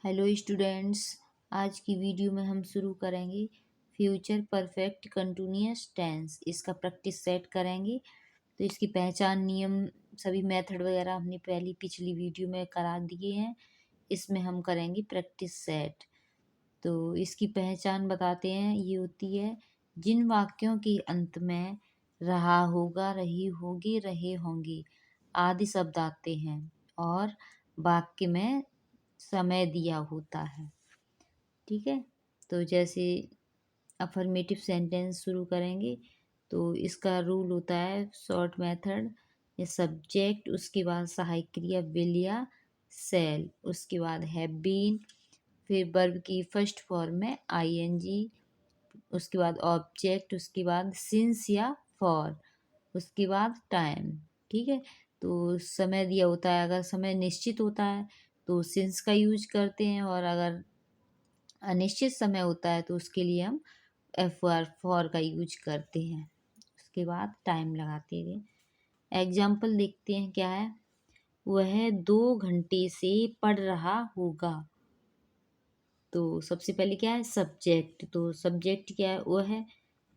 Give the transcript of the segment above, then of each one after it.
Hello students. आज की video में हम शुरू करेंगे फ्यूचर परफेक्ट कंटिन्यूअस टेंस। इसका प्रैक्टिस सेट करेंगे। तो इसकी पहचान, नियम, सभी मेथड वगैरह हमने पिछली वीडियो में करा दिए हैं। इसमें हम करेंगे प्रैक्टिस सेट। तो इसकी पहचान बताते हैं। ये होती है जिन वाक्यों के अंत में रहा होगा, रही होगी, रहे होंगे आदि शब्द आते हैं और वाक्य में समय दिया होता है। ठीक है। तो जैसे अफर्मेटिव सेंटेंस शुरू करेंगे तो इसका रूल होता है शॉर्ट मेथड। ये सब्जेक्ट, उसके बाद सहायक क्रिया विल या सेल, उसके बाद हैव बीन, फिर वर्ब की फर्स्ट फॉर्म में आईएनजी, उसके बाद ऑब्जेक्ट, उसके बाद सिंस या फॉर, उसके बाद टाइम। ठीक है। तो समय दिया होता है, अगर समय निश्चित होता है तो सिंस का यूज करते हैं, और अगर अनिश्चित समय होता है तो उसके लिए हम एफ आर फॉर का यूज करते हैं। उसके बाद टाइम लगाते हैं। एग्जाम्पल देखते हैं क्या है। वह 2 घंटे से पढ़ रहा होगा। तो सबसे पहले क्या है, सब्जेक्ट। तो सब्जेक्ट क्या है, वह है।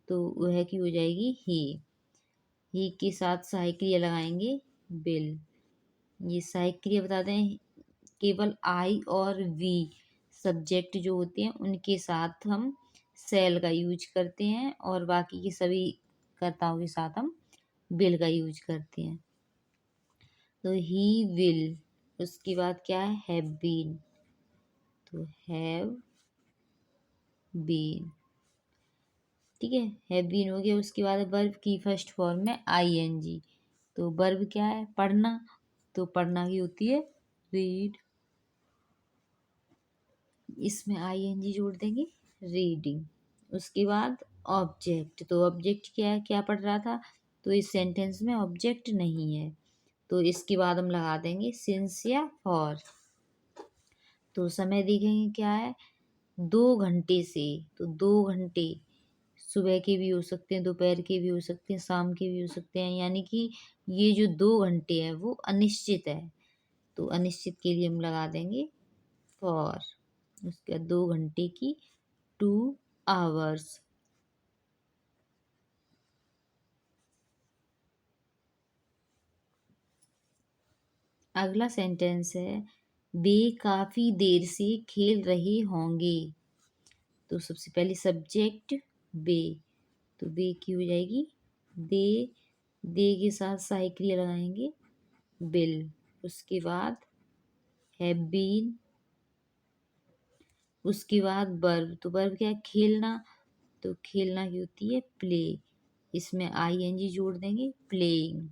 तो वह की हो जाएगी ही के साथ सहायक क्रिया लगाएंगे बिल। ये सहायक क्रिया बता दें, केवल आई और वी सब्जेक्ट जो होते हैं उनके साथ हम सेल का यूज करते हैं, और बाकी के सभी कर्ताओं के साथ हम विल का यूज करते हैं। तो ही विल, उसके बाद क्या है, हैव बीन। तो हैव बीन। ठीक है, हैव बीन हो गया। उसके बाद वर्ब की फर्स्ट फॉर्म में आईएनजी। तो वर्ब क्या है, पढ़ना। तो पढ़ना की होती है रीड, इसमें आईएनजी जोड़ देंगे, रीडिंग। उसके बाद ऑब्जेक्ट। तो ऑब्जेक्ट क्या है, क्या पढ़ रहा था। तो इस सेंटेंस में ऑब्जेक्ट नहीं है, तो इसके बाद हम लगा देंगे सिंस या फॉर। तो समय देखेंगे क्या है, 2 घंटे से। तो 2 घंटे सुबह के भी हो सकते हैं, दोपहर के भी हो सकते हैं, शाम के भी हो सकते हैं, यानी कि ये जो 2 घंटे हैं वो अनिश्चित है। तो अनिश्चित के लिए हम लगा देंगे फॉर। उसके बाद 2 घंटे की 2 आवर्स। अगला सेंटेंस है, वे काफी देर से खेल रहे होंगे। तो सबसे पहले सब्जेक्ट वे। तो वे की हो जाएगी दे। दे के साथ सहायक क्रिया लगाएंगे बिल। उसके बाद हैव बीन, उसके बाद वर्ब। तो वर्ब क्या है, खेलना। तो खेलना की होती है प्ले, इसमें आईएनजी जोड़ देंगे, प्लेइंग।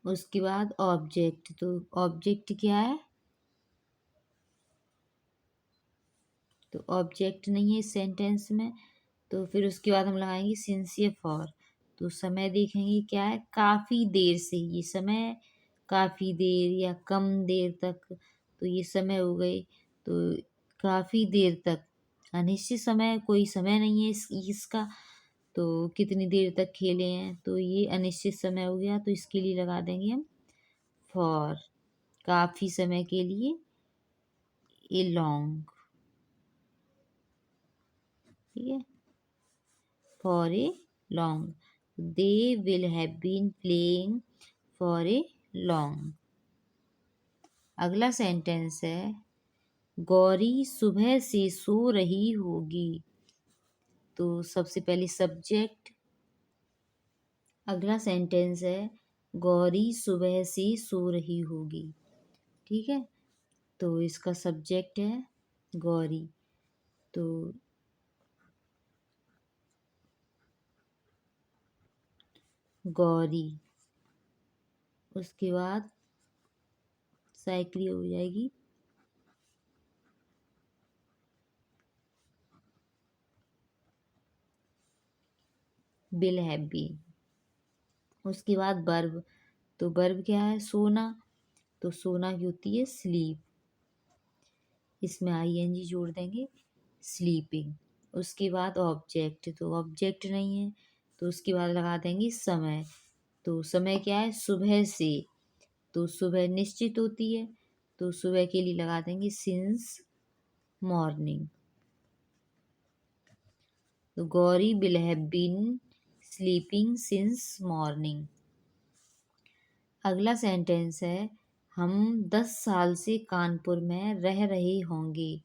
उसके बाद ऑब्जेक्ट। तो ऑब्जेक्ट क्या है, तो ऑब्जेक्ट नहीं है इस सेंटेंस में। तो फिर उसके बाद हम लगाएंगे सिंसियर फॉर। तो समय देखेंगे क्या है, काफ़ी देर से। ये समय काफ़ी देर या कम देर तक, तो ये समय हो गए। तो काफ़ी देर तक, अनिश्चित समय, कोई समय नहीं है इसका। तो कितनी देर तक खेले हैं, तो ये अनिश्चित समय हो गया। तो इसके लिए लगा देंगे हम फॉर, काफ़ी समय के लिए, ए लॉन्ग। ठीक है, for a long. They will have been playing for a long. अगला सेंटेंस है, गौरी सुबह से सो रही होगी। तो सबसे पहले सब्जेक्ट। अगला सेंटेंस है, गौरी सुबह से सो रही होगी। ठीक है। तो इसका सब्जेक्ट है गौरी। तो गौरी, उसके बाद साइक्रिया हो जाएगी विल हैव बीन। उसके बाद वर्ब। तो वर्ब क्या है, सोना। तो सोना की होती है स्लीप, इसमें आईएनजी जोड़ देंगे, स्लीपिंग। उसके बाद ऑब्जेक्ट। तो ऑब्जेक्ट नहीं है, तो उसके बाद लगा देंगे समय। तो समय क्या है, सुबह से। तो सुबह निश्चित होती है, तो सुबह के लिए लगा देंगे सिंस मॉर्निंग। तो Gauri will have been sleeping since morning. अगला सेंटेंस है हम 10 साल से कानपुर में रह रहे होंगे।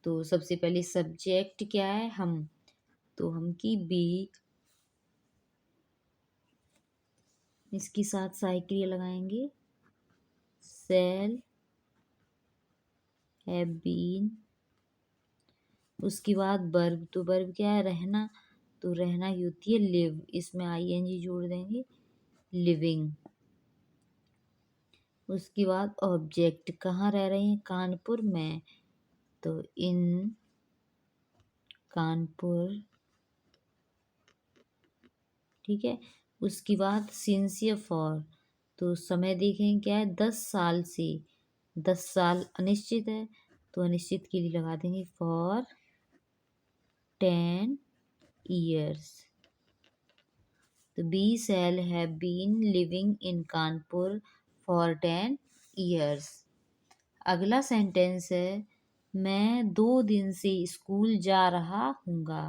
तो सबसे पहले सब्जेक्ट क्या है, हम, तो हम की बी, इसके साथ सहायक क्रिया लगाएंगे सेल हैव बीन। उसके बाद वर्ब, तो वर्ब क्या है, रहना, तो रहना की होती है लिव, इसमें आईएनजी जोड़ देंगे लिविंग। उसके बाद ऑब्जेक्ट, कहाँ रह रहे हैं, कानपुर में, तो इन कानपुर, ठीक है। उसके बाद सिंस या फॉर, तो समय देखें क्या है, 10 साल से, 10 साल अनिश्चित है, तो अनिश्चित के लिए लगा देंगे फॉर 10 years। तो we shall have been living in Kanpur for 10 years। अगला सेंटेंस है मैं 2 दिन से स्कूल जा रहा हूँगा।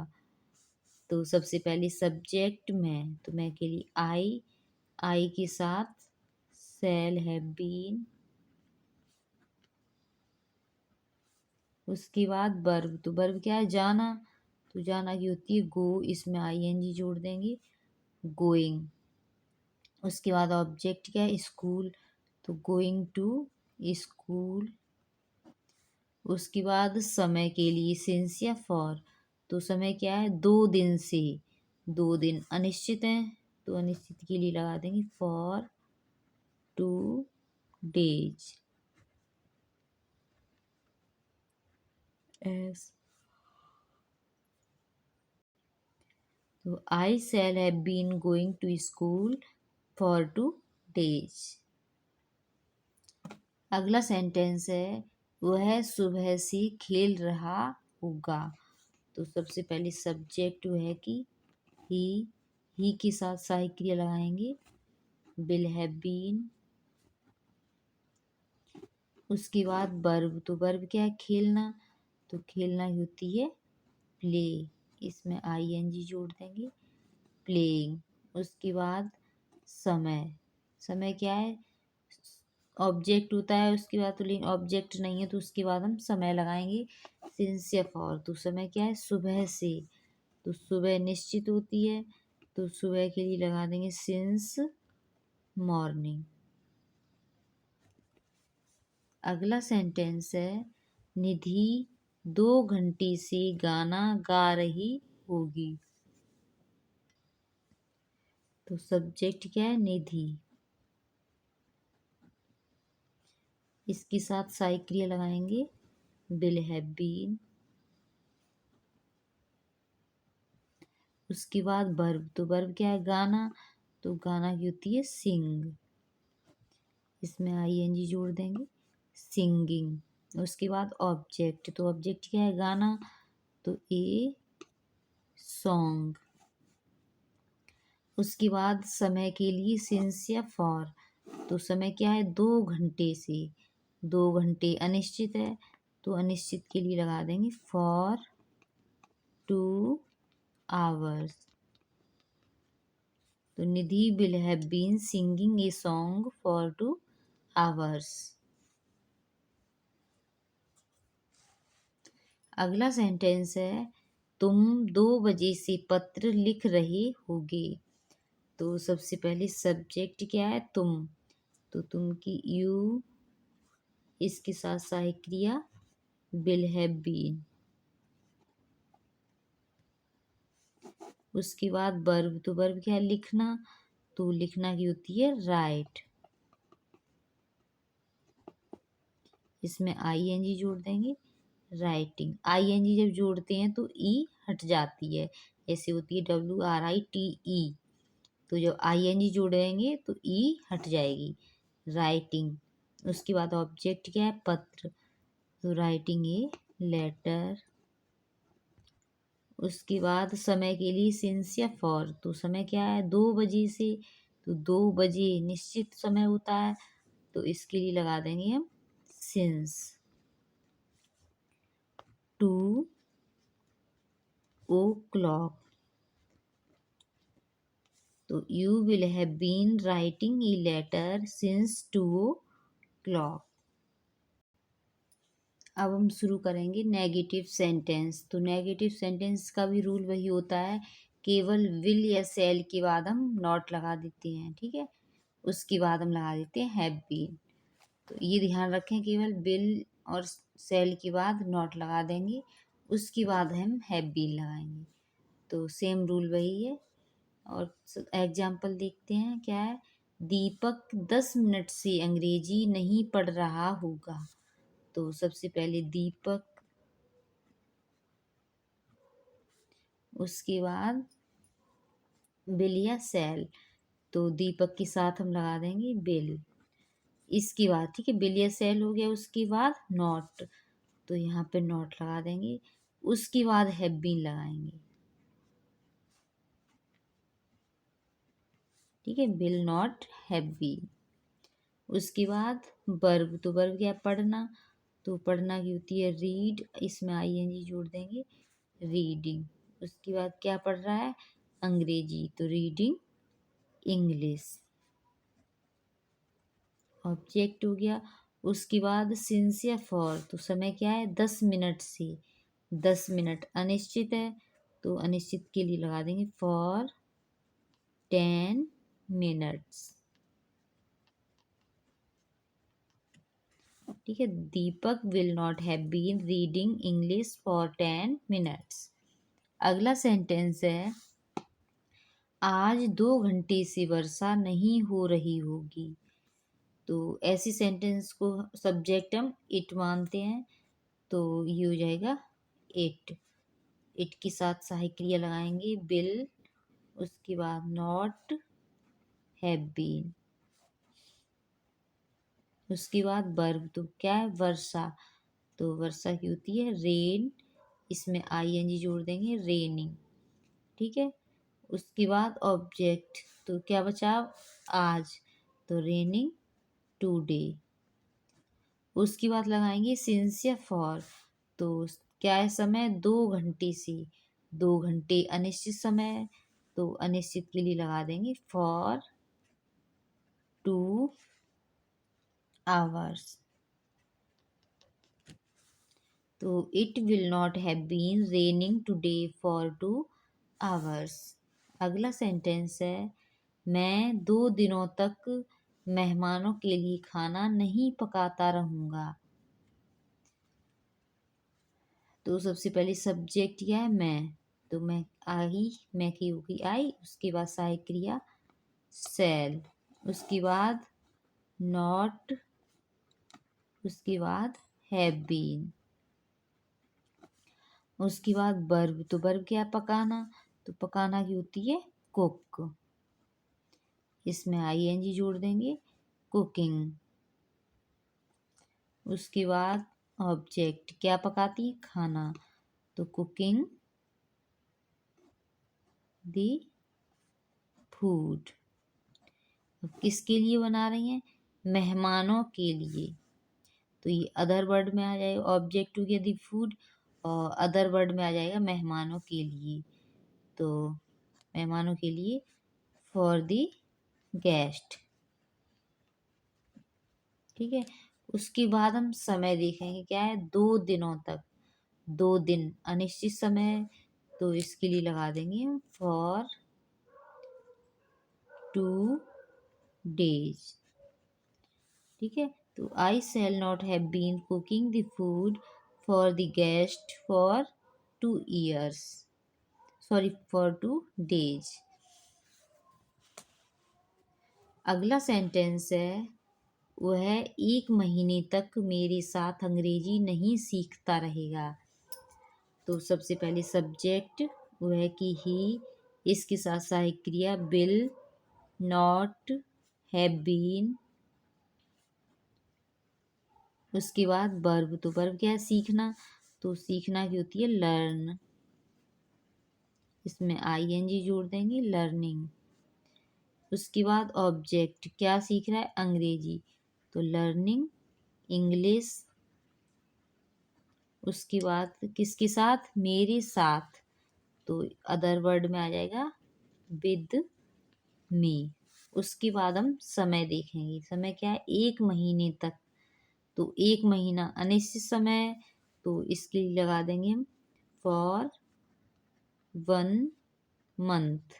तो सबसे पहले सब्जेक्ट में, तो मैं के लिए आई के साथ शैल हैव बीन। उसके बाद वर्ब, तो वर्ब क्या है, जाना, तो जाना की होती है गो, इसमें आईएनजी जोड़ देंगे गोइंग। उसके बाद ऑब्जेक्ट क्या है, स्कूल, तो गोइंग टू स्कूल। उसके बाद समय के लिए सिंस या फॉर, तो समय क्या है, 2 दिन से, 2 दिन अनिश्चित है, तो अनिश्चित के लिए लगा देंगे फॉर 2 days। एस, तो I shall have been going to school for 2 days। अगला सेंटेंस है वह सुबह से खेल रहा होगा। तो सबसे पहले सब्जेक्ट वह की ही के साथ सहायक क्रिया लगाएंगे विल हैव बीन। उसके बाद वर्ब, तो वर्ब क्या है, खेलना, तो खेलना ही होती है प्ले, इसमें आईएनजी जोड़ देंगे प्लेइंग। उसके बाद समय, समय क्या है, ऑब्जेक्ट होता है उसके बाद, तो लेकिन ऑब्जेक्ट नहीं है तो उसके बाद हम समय लगाएंगे सिंस या फॉर। तो समय क्या है, सुबह से, तो सुबह निश्चित होती है, तो सुबह के लिए लगा देंगे सिंस मॉर्निंग। अगला सेंटेंस है निधि 2 घंटे से गाना गा रही होगी। तो सब्जेक्ट क्या है, निधि, इसके साथ सहायक क्रिया लगाएंगे विल हैव बीन। उसके बाद वर्ब, तो वर्ब क्या है, गाना, तो गाना की होती है सिंग, इसमें आईएनजी जोड़ देंगे सिंगिंग। उसके बाद ऑब्जेक्ट, तो ऑब्जेक्ट क्या है, गाना, तो ए सॉन्ग। उसके बाद समय के लिए सिंस या फॉर, तो समय क्या है, 2 घंटे से, 2 घंटे अनिश्चित है, तो अनिश्चित के लिए लगा देंगे फॉर 2 hours। तो Nidhi will have been singing a song for 2 hours। अगला सेंटेंस है तुम 2 बजे से पत्र लिख रहे होगे। तो सबसे पहले सब्जेक्ट क्या है, तुम, तो तुम की यू, इसके साथ सहायक क्रिया विल हैव बीन। उसके बाद वर्ब, तो वर्ब क्या है, लिखना, तो लिखना की होती है राइट, इसमें आईएनजी जोड़ देंगे राइटिंग। आईएनजी जब जोड़ते हैं तो ई हट जाती है, ऐसे होती है WRITE, तो जब आईएनजी जोड़ेंगे तो ई हट जाएगी राइटिंग। उसके बाद ऑब्जेक्ट क्या है, पत्र, तो राइटिंग ए लेटर। उसके बाद समय के लिए सिंस या फॉर, तो समय क्या है, 2 बजे से, तो 2 बजे निश्चित समय होता है, तो इसके लिए लगा देंगे हम सिंस 2 o'clock. तो you will have been writing a letter since 2 o'clock. अब हम शुरू करेंगे नेगेटिव सेंटेंस। तो नेगेटिव सेंटेंस का भी रूल वही होता है, केवल विल या सेल के बाद हम नॉट लगा देते हैं, ठीक है। उसके बाद हम लगा देते हैं हैव बीन। तो ये ध्यान रखें, केवल विल और सेल के बाद नॉट लगा देंगे, उसके बाद हम हैव बीन लगाएंगे। तो सेम रूल वही है। और एग्जाम्पल देखते हैं क्या है। दीपक 10 मिनट से अंग्रेजी नहीं पढ़ रहा होगा। तो सबसे पहले दीपक, उसके बाद बिल या सेल। तो दीपक के साथ हम लगा देंगे बिल। इसके बाद ठीक है, बिल या सेल हो गया, उसके बाद नॉट, तो यहाँ पे नॉट लगा देंगे, उसके बाद हैव बीन लगाएंगे, ठीक है, बिल नॉट हैव बीन। उसके बाद वर्ब, तो वर्ब क्या है, पढ़ना। तो पढ़ना की होती है रीड, इसमें आईएनजी जोड़ देंगे, रीडिंग। उसके बाद क्या पढ़ रहा है, अंग्रेजी, तो रीडिंग इंग्लिश, ऑब्जेक्ट हो गया। उसके बाद सिंस या फॉर, तो समय क्या है, 10 मिनट से। 10 मिनट अनिश्चित है, तो अनिश्चित के लिए लगा देंगे फॉर 10 मिनट्स, ठीक है। Deepak will not have been reading English for 10 minutes. अगला सेंटेंस है, आज 2 घंटे से वर्षा नहीं हो रही होगी। तो ऐसी सेंटेंस को सब्जेक्ट हम इट मानते हैं, तो ये हो जाएगा इट। इट के साथ सहायक क्रिया लगाएंगे बिल, उसके बाद नॉट हैव बीन, उसके बाद वर्ब, तो क्या है, वर्षा। तो वर्षा की होती है रेन, इसमें आईएनजी जोड़ देंगे, रेनिंग, ठीक है। उसके बाद ऑब्जेक्ट, तो क्या बचा, आज, तो रेनिंग टुडे। उसके बाद लगाएंगे सिंस या फॉर। तो क्या है, समय 2 घंटे से। 2 घंटे अनिश्चित समय है, तो अनिश्चित के लिए लगा देंगे फॉर 2 आवर्स। तो it will not have been raining today for 2 hours. अगला सेंटेंस है, मैं 2 दिनों तक मेहमानों के लिए खाना नहीं पकाता रहूँगा। तो सबसे पहले सब्जेक्ट क्या है, मैं, तो मैं आई, मैं की होगी आई, उसके बाद सहायक क्रिया सेल, उसके बाद नॉट, उसके बाद हैव बीन, उसके बाद वर्ब, तो वर्ब क्या है, पकाना। तो पकाना की होती है कुक, इसमें आईएनजी जोड़ देंगे, कुकिंग। उसके बाद ऑब्जेक्ट, क्या पकाती है, खाना, तो कुकिंग दी फूड। अब किसके लिए बना रही हैं, मेहमानों के लिए। तो ये अदर वर्ड में आ जाएगा, ऑब्जेक्ट हो गया दी फूड, और अदर वर्ड में आ जाएगा मेहमानों के लिए। तो मेहमानों के लिए फॉर दी गेस्ट, ठीक है। उसके बाद हम समय देखेंगे, क्या है, 2 दिनों तक। 2 दिन अनिश्चित समय है, तो इसके लिए लगा देंगे फॉर 2 डेज, ठीक है। तो I shall not have been cooking the food for the guest for 2 years, sorry for 2 days। अगला सेंटेंस है, वह 1 महीने तक मेरे साथ अंग्रेजी नहीं सीखता रहेगा। तो सबसे पहले सब्जेक्ट, वह की ही, इसके साथ सहायक क्रिया विल नॉट हैव बीन, उसके बाद वर्ब, तो वर्ब क्या है, सीखना। तो सीखना की होती है लर्न, इसमें आईएनजी जोड़ देंगे, लर्निंग। उसके बाद ऑब्जेक्ट, क्या सीख रहा है, अंग्रेजी, तो लर्निंग इंग्लिश, उसके बाद किसके साथ, मेरे साथ, तो अदर वर्ड में आ जाएगा विद मी। उसके बाद हम समय देखेंगे, समय क्या है, 1 महीने तक, तो 1 महीना अनिश्चित समय, तो इसके लिए लगा देंगे हम फॉर 1 मंथ।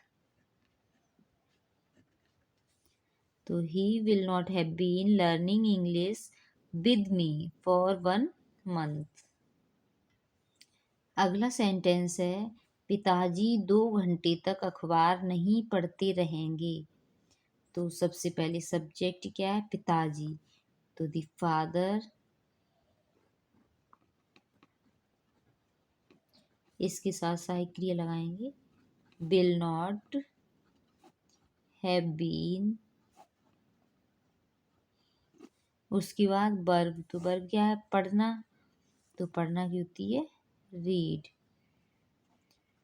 तो he will not have been learning English with me for 1 month. अगला सेंटेंस है, पिताजी 2 घंटे तक अखबार नहीं पढ़ते रहेंगे। तो सबसे पहले सब्जेक्ट क्या है, पिताजी, तो द फादर, इसके साथ सहायक क्रिया लगाएंगे, विल नॉट हैव बीन, उसके बाद वर्ब, तो वर्ब क्या है, पढ़ना, तो पढ़ना की होती है रीड,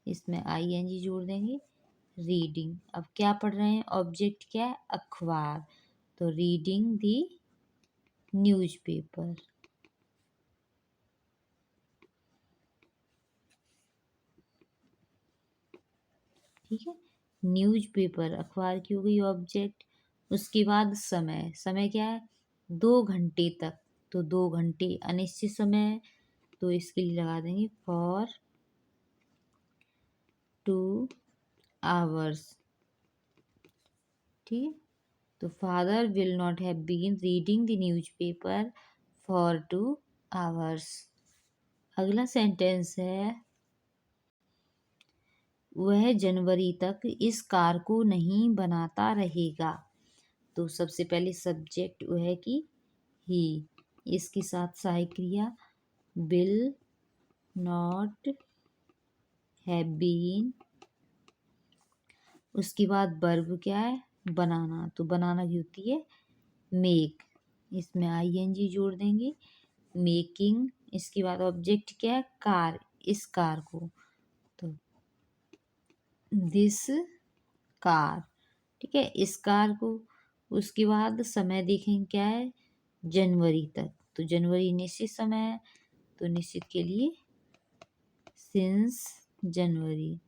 इसमें आईएनजी जोड़ देंगे, रीडिंग। अब क्या पढ़ रहे हैं, ऑब्जेक्ट क्या है, अखबार, तो रीडिंग दी न्यूज़पेपर। ठीक है, न्यूज़पेपर अखबार की हो गई ऑब्जेक्ट। उसके बाद समय, समय क्या है, 2 घंटे तक, तो 2 घंटे अनिश्चित समय है, तो इसके लिए लगा देंगे फॉर 2 आवर्स। ठीक है, तो father will not have been reading the newspaper for 2 hours. अगला सेंटेंस है, वह जनवरी तक इस कार को नहीं बनाता रहेगा। तो सबसे पहले सब्जेक्ट वह की ही, इसके साथ सहायक क्रिया विल नॉट हैव बीन, उसके बाद वर्ब क्या है, बनाना, तो बनाना की होती है मेक, इसमें आईएनजी जोड़ देंगे, मेकिंग। इसके बाद ऑब्जेक्ट क्या है, कार, इस कार को, तो दिस कार। ठीक है, इस कार को। उसके बाद समय देखेंगे क्या है, जनवरी तक, तो जनवरी निश्चित समय है, तो निश्चित के लिए सिंस जनवरी,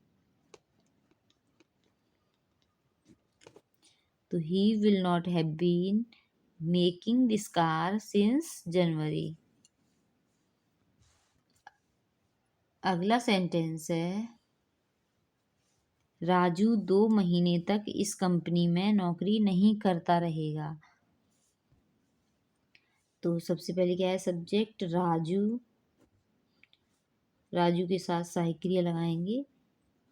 तो he will not have been making this car since January. अगला सेंटेंस है, राजू 2 महीने तक इस कंपनी में नौकरी नहीं करता रहेगा। तो सबसे पहले क्या है, सब्जेक्ट राजू, राजू के साथ सहायक क्रिया लगाएंगे,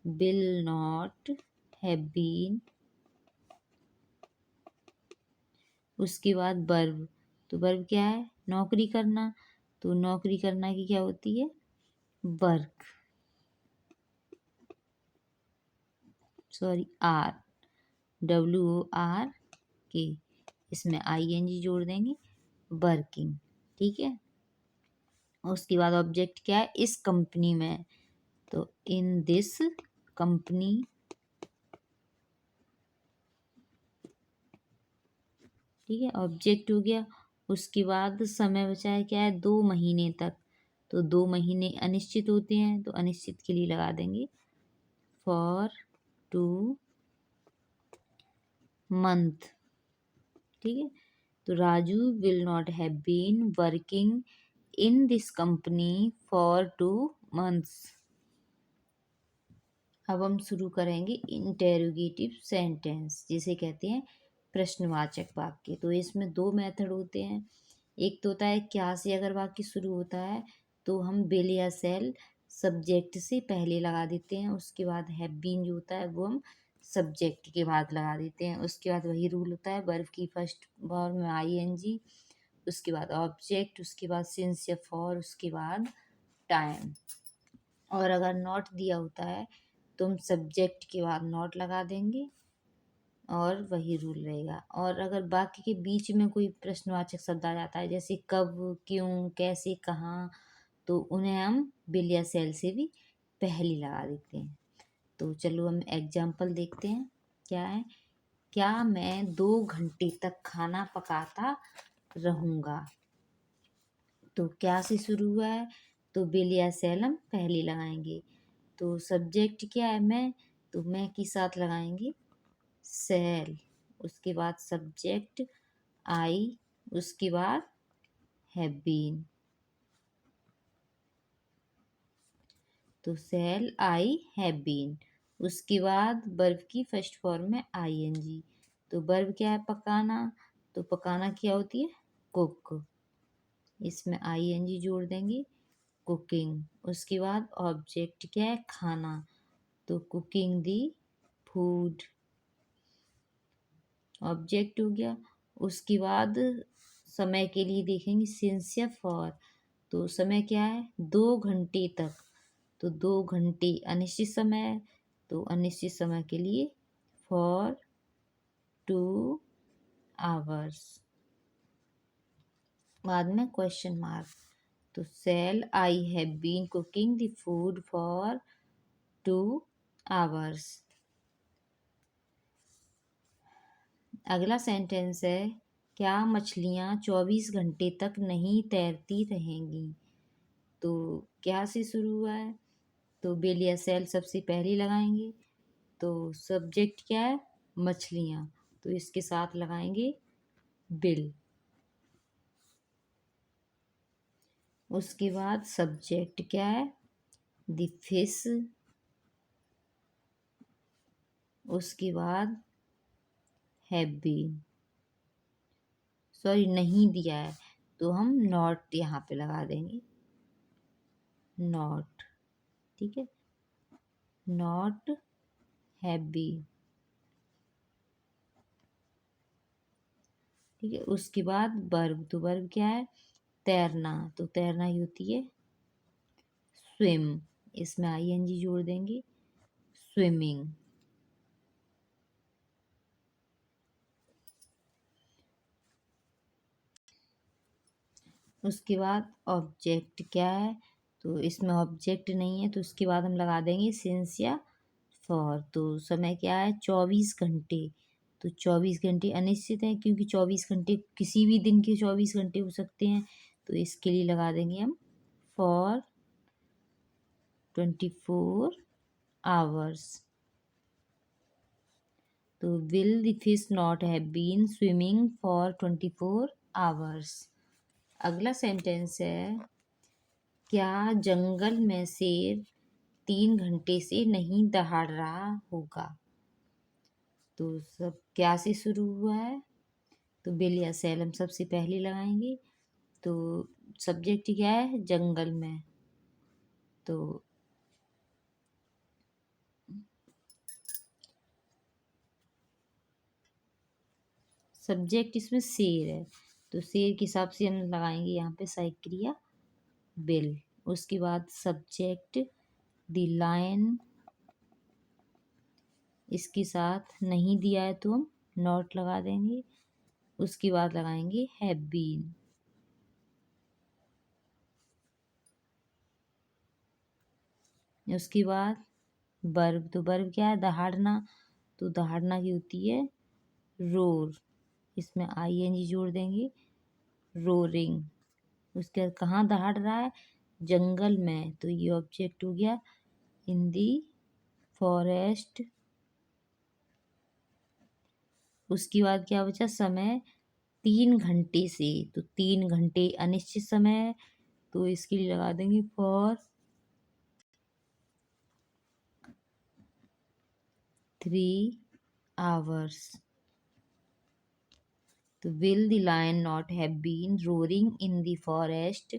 विल नॉट हैव बीन, उसके बाद वर्ब, तो वर्ब क्या है, नौकरी करना, तो नौकरी करना की क्या होती है, वर्क, सॉरी आर, WORK, इसमें आईएनजी जोड़ देंगे, वर्किंग। ठीक है, उसके बाद ऑब्जेक्ट क्या है, इस कंपनी में, तो इन दिस कंपनी। ठीक है, ऑब्जेक्ट हो गया। उसके बाद समय बचा है क्या है, 2 महीने तक, तो 2 महीने अनिश्चित होते हैं, तो अनिश्चित के लिए लगा देंगे फॉर 2 मंथ। ठीक है, तो Raju will not have been working in this company for 2 months. अब हम शुरू करेंगे इंटेरोगेटिव सेंटेंस, जिसे कहते हैं प्रश्नवाचक वाक्य। तो इसमें 2 मेथड होते हैं, एक तो होता है क्या से अगर वाक्य शुरू होता है तो हम विल या शैल सब्जेक्ट से पहले लगा देते हैं, उसके बाद हैव बीन जो होता है वो हम सब्जेक्ट के बाद लगा देते हैं। उसके बाद वही रूल होता है, वर्ब की फर्स्ट फॉर्म में आईएनजी, उसके बाद ऑब्जेक्ट, उसके बाद सिंस या फॉर, उसके बाद टाइम। और अगर नॉट दिया होता है तो हम सब्जेक्ट के बाद नॉट लगा देंगे और वही रूल रहेगा। और अगर बाकी के बीच में कोई प्रश्नवाचक शब्द आ जाता है, जैसे कब, क्यों, कैसे, कहाँ, तो उन्हें हम विल या शैल से भी पहले लगा देते हैं। तो चलो हम एग्जाम्पल देखते हैं, क्या है, क्या मैं 2 घंटे तक खाना पकाता रहूँगा। तो क्या से शुरू हुआ है, तो बिल या सेल हम पहले लगाएंगे। तो सब्जेक्ट क्या है, मैं, तो मैं के साथ लगाएंगे सेल, उसके बाद सब्जेक्ट आई, उसके बाद हैव बीन। तो सेल आई हैव बीन, उसके बाद वर्ब की फर्स्ट फॉर्म है आईएनजी। तो वर्ब क्या है, पकाना, तो पकाना क्या होती है, कुक, इसमें आईएनजी जोड़ देंगे, कुकिंग। उसके बाद ऑब्जेक्ट क्या है, खाना, तो कुकिंग दी फूड, ऑब्जेक्ट हो गया। उसके बाद समय के लिए देखेंगे सिंस या फॉर, तो समय क्या है, 2 घंटे तक, तो 2 घंटे अनिश्चित समय है, तो अनिश्चित समय के लिए फॉर 2 आवर्स। बाद में क्वेश्चन मार्क, तो shall I have been cooking the food for 2 hours. अगला सेंटेंस है, क्या मछलियाँ 24 घंटे तक नहीं तैरती रहेंगी। तो क्या से शुरू हुआ है, तो बिल या सेल सबसे पहले लगाएंगे। तो सब्जेक्ट क्या है, मछलियाँ, तो इसके साथ लगाएंगे बिल। उसके बाद सब्जेक्ट क्या है, द फिश, उसके बाद हैव बीन, सॉरी नहीं दिया है, तो हम नॉट यहाँ पे लगा देंगे, नॉट, ठीक है, नॉट हैव बीन, ठीक है। उसके बाद वर्ब, तो वर्ब क्या है, तैरना, तो तैरना ही होती है स्विम, इसमें आईएनजी जोड़ देंगे, स्विमिंग। उसके बाद ऑब्जेक्ट क्या है, तो इसमें ऑब्जेक्ट नहीं है, तो उसके बाद हम लगा देंगे सिंस या फॉर। तो समय क्या है, 24 घंटे, तो 24 घंटे अनिश्चित है, क्योंकि 24 घंटे किसी भी दिन के 24 घंटे हो सकते हैं, तो इसके लिए लगा देंगे हम फॉर 24 आवर्स। तो will the fish not have been swimming for 24 hours. अगला सेंटेंस है, क्या जंगल में शेर 3 घंटे से नहीं दहाड़ रहा होगा। तो सब क्या से शुरू हुआ है, तो बिल या सेल हम सबसे पहले लगाएंगे। तो सब्जेक्ट क्या है, जंगल में, तो सब्जेक्ट इसमें शेर है, तो शेर के हिसाब से हम लगाएंगे यहाँ पे सहायक क्रिया बिल। उसके बाद सब्जेक्ट द लायन, इसके साथ नहीं दिया है तो हम नॉट लगा देंगे। उसके बाद लगाएंगे हैव बीन। उसके बाद वर्ब, तो वर्ब क्या है, दहाड़ना, तो दहाड़ना की होती है रोर, इसमें आईएनजी जोड़ देंगे, रोरिंग। उसके बाद कहाँ दहाड़ रहा है, जंगल में, तो ये ऑब्जेक्ट हो गया इन दी फॉरेस्ट। उसके बाद क्या बचा, समय 3 घंटे से, तो 3 घंटे अनिश्चित समय है, तो इसके लिए लगा देंगे फॉर 3 आवर्स। तो will the lion not have been roaring in the forest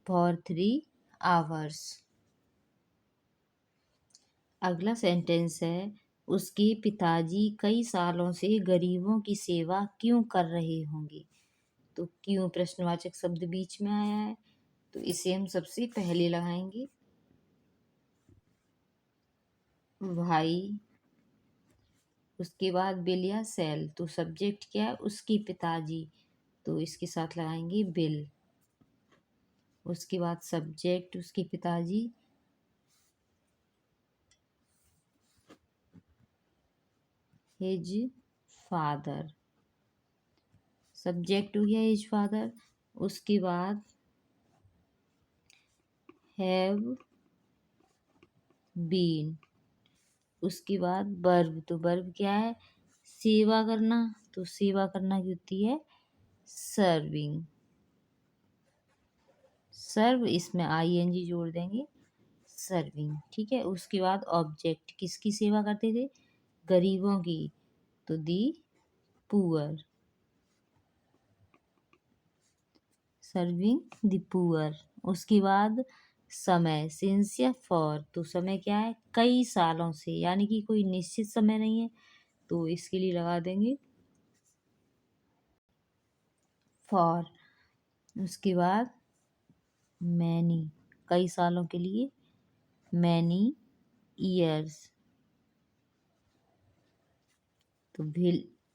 for 3 hours. अगला सेंटेंस है, उसके पिताजी कई सालों से गरीबों की सेवा क्यों कर रहे होंगे। तो क्यों प्रश्नवाचक शब्द बीच में आया है, तो इसे हम सबसे पहले लगाएंगे भाई। उसके बाद बिल या सेल, तो सब्जेक्ट क्या है, उसके पिताजी, तो इसके साथ लगाएंगे बिल। उसके बाद सब्जेक्ट उसके पिताजी, हिज फादर, सब्जेक्ट हो गया हिज फादर। उसके बाद हैव बीन। उसके बाद वर्ब, तो वर्ब क्या है, सेवा करना, तो सेवा करना की होती है सर्विंग। सर्व, इसमें आईएनजी जोड़ देंगे, सर्विंग। ठीक है। उसके बाद ऑब्जेक्ट, किसकी सेवा करते थे, गरीबों की, तो the poor, serving the poor. उसके बाद समय, सिंस या फॉर, तो समय क्या है, कई सालों से, यानी कि कोई निश्चित समय नहीं है, तो इसके लिए लगा देंगे फॉर। उसके बाद मैनी, कई सालों के लिए, मैनी ईयर्स। तो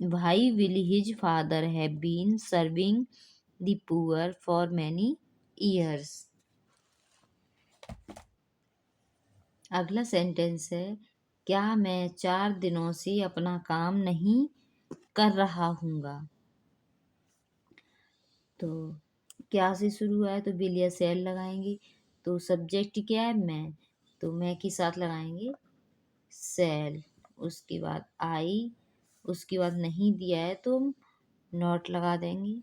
भाई will his father have been serving the poor for many years. अगला सेंटेंस है, क्या मैं 4 दिनों से अपना काम नहीं कर रहा हूँगा। तो क्या से शुरू हुआ है, तो विल या सेल लगाएंगे। तो सब्जेक्ट क्या है, मैं, तो मैं के साथ लगाएंगे सेल। उसके बाद आई, उसके बाद नहीं दिया है तो नॉट लगा देंगे।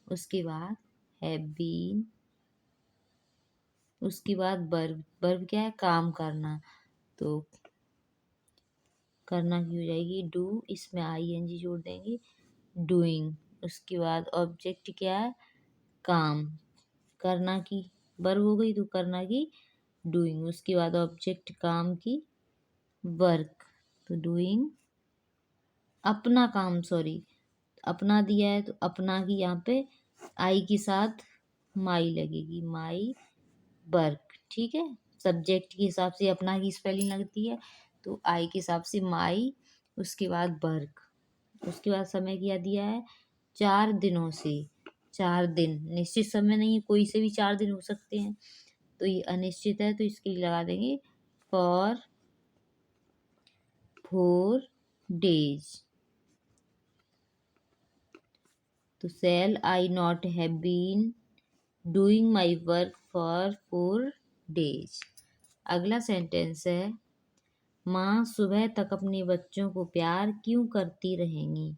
उसके बाद हैव बीन, उसके बाद वर्ब, वर्ब क्या है, काम करना, तो करना की हो जाएगी डू, इसमें आईएनजी जोड़ देंगे, डूइंग। उसके बाद ऑब्जेक्ट क्या है, काम, करना की वर्ब हो गई, तो करना की डूइंग। उसके बाद ऑब्जेक्ट काम की वर्क, तो डूइंग अपना काम, सॉरी अपना दिया है तो अपना की यहाँ पे आई के साथ माई लगेगी, माई वर्क। ठीक है। सब्जेक्ट के हिसाब से अपना की स्पेलिंग लगती है, तो आई के हिसाब से माई। उसके बाद वर्क। उसके बाद समय क्या दिया है, 4 दिनों से, 4 दिन, निश्चित समय नहीं है, कोई से भी 4 दिन हो सकते हैं, तो ये अनिश्चित है, तो इसके लिए लगा देंगे फॉर 4 days। तो shall I not have been doing my work for 4 days। अगला सेंटेंस है, माँ सुबह तक अपने बच्चों को प्यार क्यों करती रहेंगी।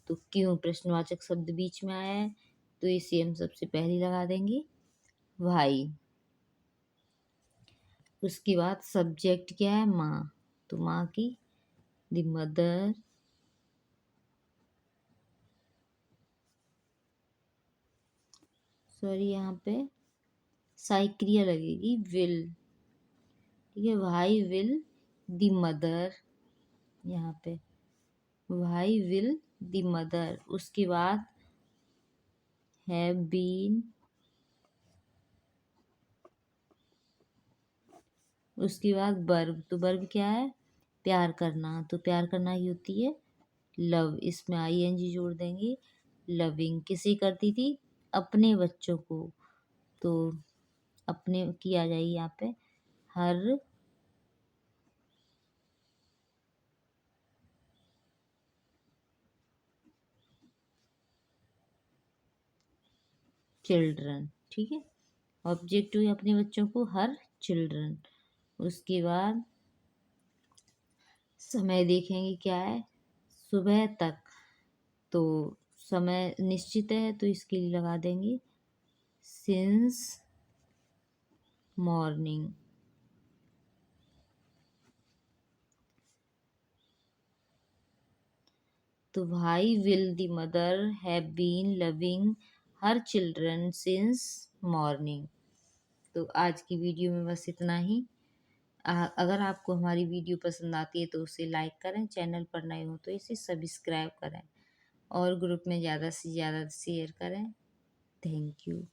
तो क्यों प्रश्नवाचक शब्द बीच में आया है, तो इसे हम सबसे पहले लगा देंगे भाई। उसके बाद सब्जेक्ट क्या है, माँ, तो माँ की द मदर, सॉरी यहाँ पे साइक्रिया लगेगी, विल। ठीक है। भाई विल द मदर, यहाँ पे भाई विल द मदर। उसके बाद हैव बीन, उसके बाद वर्ब, तो वर्ब क्या है, प्यार करना, तो प्यार करना ही होती है लव, इसमें आईएनजी जोड़ देंगे, लविंग। किसे करती थी, अपने बच्चों को, तो अपने की आ जाएगी यहाँ पे हर चिल्ड्रन। ठीक है। ऑब्जेक्ट हुई अपने बच्चों को, हर चिल्ड्रन। उसके बाद समय देखेंगे क्या है, सुबह तक, तो समय निश्चित है, तो इसके लिए लगा देंगे सिंस मॉर्निंग। तो भाई will the mother have been loving her children since morning. तो आज की वीडियो में बस इतना ही। अगर आपको हमारी वीडियो पसंद आती है तो उसे लाइक करें, चैनल पर नए हो तो इसे सब्सक्राइब करें और ग्रुप में ज़्यादा से ज़्यादा शेयर करें। Thank you.